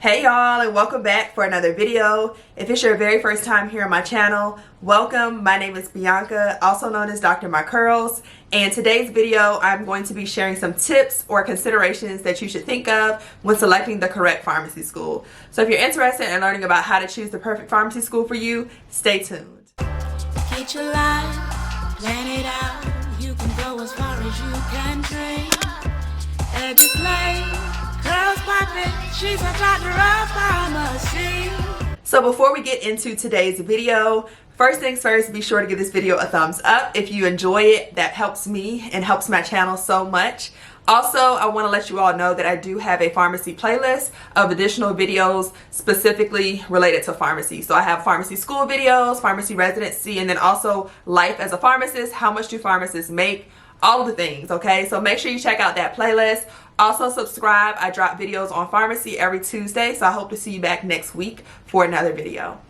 Hey y'all, and welcome back for another video. If it's your very first time here on my channel, welcome. My name is Bianca, also known as Dr. My Curls, and today's video I'm going to be sharing some tips or considerations that you should think of when selecting the correct pharmacy school. So if you're interested in learning about how to choose the perfect pharmacy school for you, stay tuned. Get your life, plan it out. You can go as far as you can dream. Edges lay, curls popping. She's a doctor of pharmacy. So before we get into today's video, first things first, be sure to give this video a thumbs up if you enjoy it. That helps me and helps my channel so much. Also, I want to let you all know that I do have a pharmacy playlist of additional videos specifically related to pharmacy. So I have pharmacy school videos, pharmacy residency, and then also life as a pharmacist, how much do pharmacists make, all of the things, okay? So make sure you check out that playlist. Also subscribe. I drop videos on pharmacy every Tuesday, so I hope to see you back next week for another video.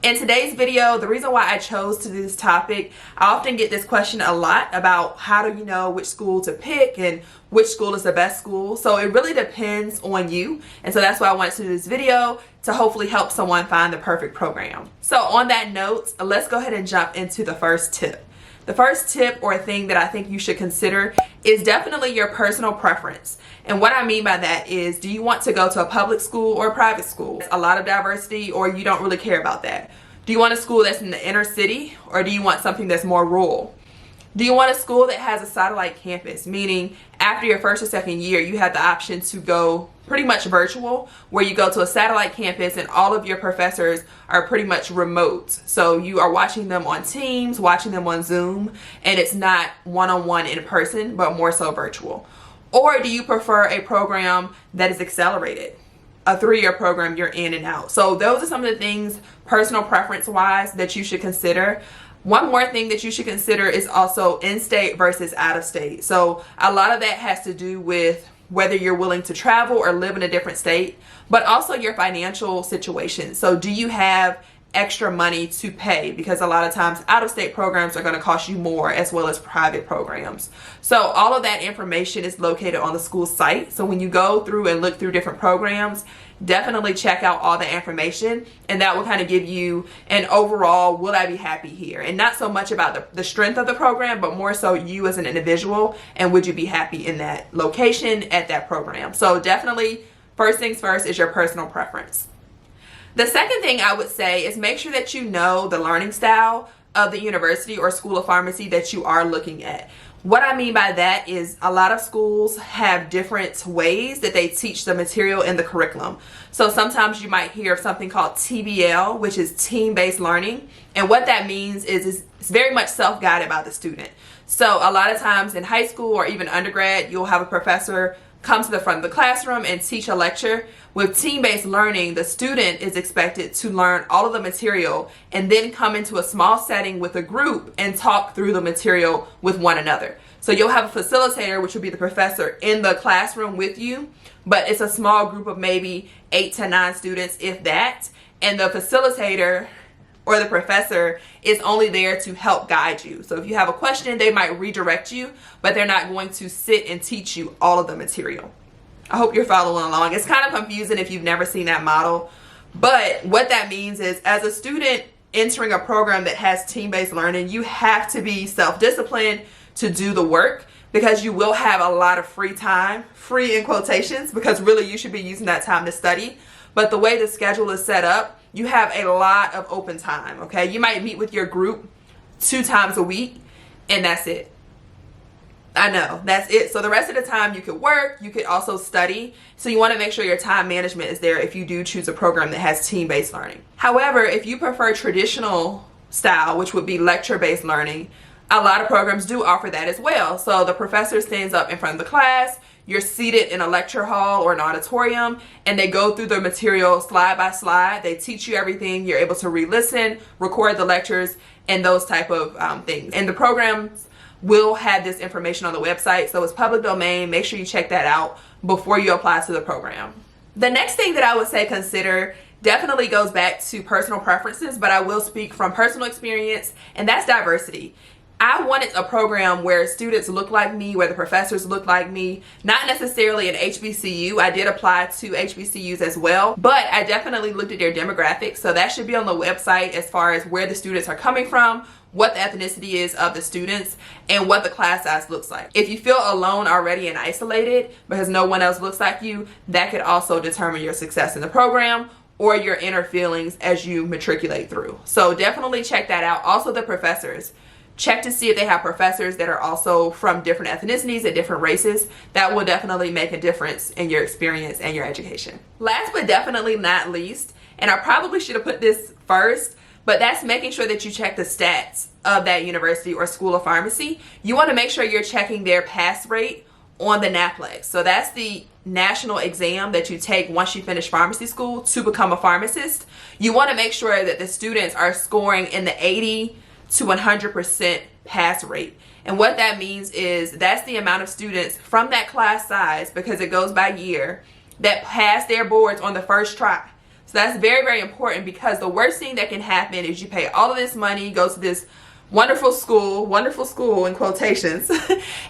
In today's video, the reason why I chose to do this topic, I often get this question a lot about how do you know which school to pick and which school is the best school. So it really depends on you, and so that's why I wanted to do this video, to hopefully help someone find the perfect program. So on that note, let's go ahead and jump into the first tip. The first tip or thing that I think you should consider is definitely your personal preference. And what I mean by that is, do you want to go to a public school or a private school? A lot of diversity, or you don't really care about that? Do you want a school that's in the inner city, or do you want something that's more rural? Do you want a school that has a satellite campus, meaning after your first or second year you have the option to go pretty much virtual, where you go to a satellite campus and all of your professors are pretty much remote. So you are watching them on Teams, watching them on Zoom, and it's not one-on-one in person, but more so virtual. Or do you prefer a program that is accelerated? A 3-year program, you're in and out. So those are some of the things, personal preference wise, that you should consider. One more thing that you should consider is also in-state versus out-of-state. So a lot of that has to do with whether you're willing to travel or live in a different state, but also your financial situation. So do you have extra money to pay? Because a lot of times out-of-state programs are going to cost you more, as well as private programs. So all of that information is located on the school site. So when you go through and look through different programs, definitely check out all the information, and that will kind of give you an overall, will I be happy here? And not so much about the strength of the program, but more so you as an individual, and would you be happy in that location at that program? So definitely, first things first is your personal preference. The second thing I would say is make sure that you know the learning style of the university or school of pharmacy that you are looking at. What I mean by that is a lot of schools have different ways that they teach the material in the curriculum. So sometimes you might hear of something called TBL, which is team-based learning. And what that means is it's very much self-guided by the student. So a lot of times in high school or even undergrad, you'll have a professor come to the front of the classroom and teach a lecture. With team-based learning, the student is expected to learn all of the material and then come into a small setting with a group and talk through the material with one another. So you'll have a facilitator, which will be the professor, in the classroom with you, but it's a small group of maybe 8 to 9 students, if that, and the facilitator or the professor is only there to help guide you. So if you have a question, they might redirect you, but they're not going to sit and teach you all of the material. I hope you're following along. It's kind of confusing if you've never seen that model, but what that means is, as a student entering a program that has team-based learning, you have to be self-disciplined to do the work, because you will have a lot of free time, free in quotations, because really you should be using that time to study. But the way the schedule is set up, you have a lot of open time, okay? You might meet with your group 2 times a week, and that's it. I know, that's it. So the rest of the time you could work, you could also study. So you want to make sure your time management is there if you do choose a program that has team-based learning. However, if you prefer traditional style, which would be lecture-based learning, a lot of programs do offer that as well. So the professor stands up in front of the class, you're seated in a lecture hall or an auditorium, and they go through the material slide by slide. They teach you everything. You're able to re-listen, record the lectures, and those type of things. And the programs will have this information on the website, so it's public domain. Make sure you check that out before you apply to the program. The next thing that I would say consider definitely goes back to personal preferences, but I will speak from personal experience, and that's diversity. I wanted a program where students look like me, where the professors look like me, not necessarily an HBCU. I did apply to HBCUs as well, but I definitely looked at their demographics. So that should be on the website as far as where the students are coming from, what the ethnicity is of the students, and what the class size looks like. If you feel alone already and isolated because no one else looks like you, that could also determine your success in the program or your inner feelings as you matriculate through. So definitely check that out. Also the professors. Check to see if they have professors that are also from different ethnicities and different races. That will definitely make a difference in your experience and your education. Last but definitely not least, and I probably should have put this first, but that's making sure that you check the stats of that university or school of pharmacy. You want to make sure you're checking their pass rate on the NAPLEX. So that's the national exam that you take once you finish pharmacy school to become a pharmacist. You want to make sure that the students are scoring in the 80 to 100% pass rate. And what that means is that's the amount of students from that class size, because it goes by year, that pass their boards on the first try. So that's very, very important, because the worst thing that can happen is you pay all of this money, go to this wonderful school in quotations,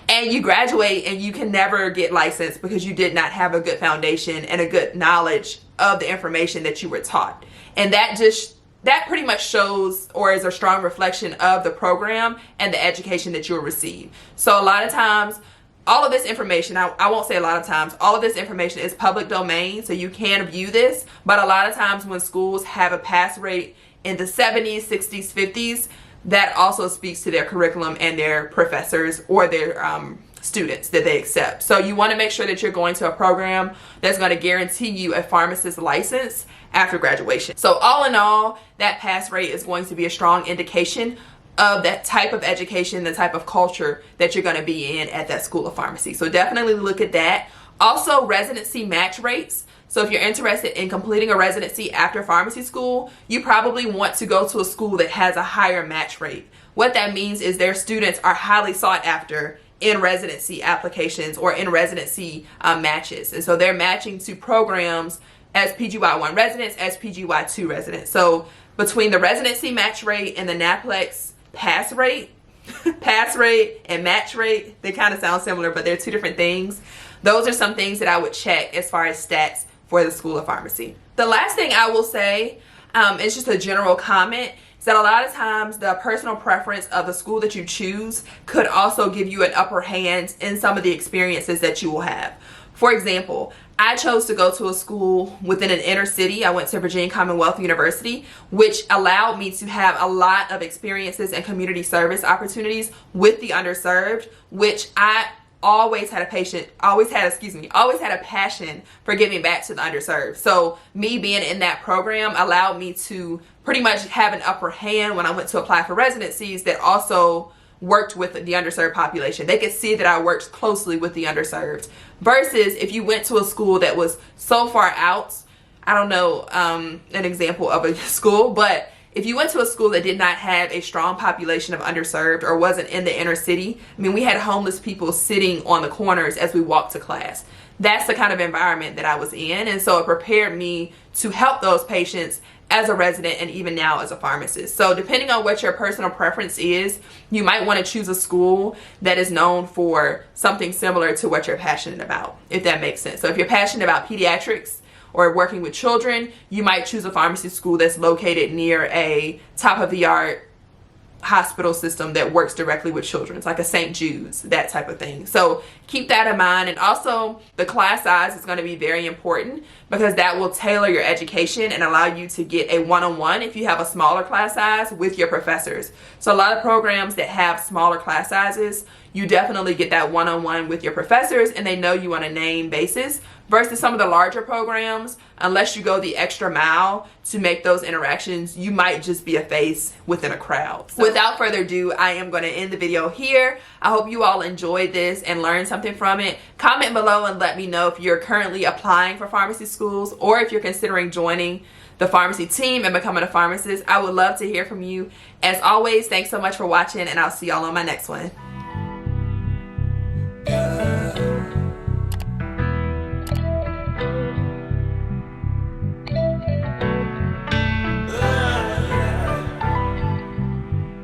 and you graduate and you can never get licensed because you did not have a good foundation and a good knowledge of the information that you were taught. And that pretty much shows or is a strong reflection of the program and the education that you'll receive. So a lot of times, all of this information, I won't say a lot of times, all of this information is public domain, so you can view this, but a lot of times when schools have a pass rate in the 70s, 60s, 50s, that also speaks to their curriculum and their professors or their students that they accept. So you want to make sure that you're going to a program that's going to guarantee you a pharmacist license after graduation. So all in all, that pass rate is going to be a strong indication of that type of education, the type of culture that you're going to be in at that school of pharmacy. So definitely look at that. Also, residency match rates. So if you're interested in completing a residency after pharmacy school, you probably want to go to a school that has a higher match rate. What that means is their students are highly sought after in residency applications or in residency matches. And so they're matching to programs as PGY1 residents, as PGY2 residents. So between the residency match rate and the NAPLEX pass rate, pass rate and match rate, they kind of sound similar, but they're two different things. Those are some things that I would check as far as stats for the School of Pharmacy. The last thing I will say is just a general comment, is that a lot of times the personal preference of the school that you choose could also give you an upper hand in some of the experiences that you will have. For example, I chose to go to a school within an inner city. I went to Virginia Commonwealth University, which allowed me to have a lot of experiences and community service opportunities with the underserved, which I always had a passion for giving back to the underserved. So me being in that program allowed me to pretty much have an upper hand when I went to apply for residencies that also worked with the underserved population. They could see that I worked closely with the underserved. Versus if you went to a school that was so far out, I don't know an example of a school, but if you went to a school that did not have a strong population of underserved or wasn't in the inner city, I mean, we had homeless people sitting on the corners as we walked to class. That's the kind of environment that I was in, and so it prepared me to help those patients as a resident and even now as a pharmacist. So depending on what your personal preference is, you might want to choose a school that is known for something similar to what you're passionate about, if that makes sense. So if you're passionate about pediatrics or working with children, you might choose a pharmacy school that's located near a top-of-the-art hospital system that works directly with children. It's like a St. Jude's, that type of thing. So keep that in mind. And also the class size is going to be very important, because that will tailor your education and allow you to get a one-on-one if you have a smaller class size with your professors. So a lot of programs that have smaller class sizes, you definitely get that one-on-one with your professors and they know you on a name basis, versus some of the larger programs, unless you go the extra mile to make those interactions, you might just be a face within a crowd. So without further ado, I am going to end the video here. I hope you all enjoyed this and learned something from it. Comment below and let me know if you're currently applying for pharmacy schools or if you're considering joining the pharmacy team and becoming a pharmacist. I would love to hear from you. As always, thanks so much for watching, and I'll see y'all on my next one.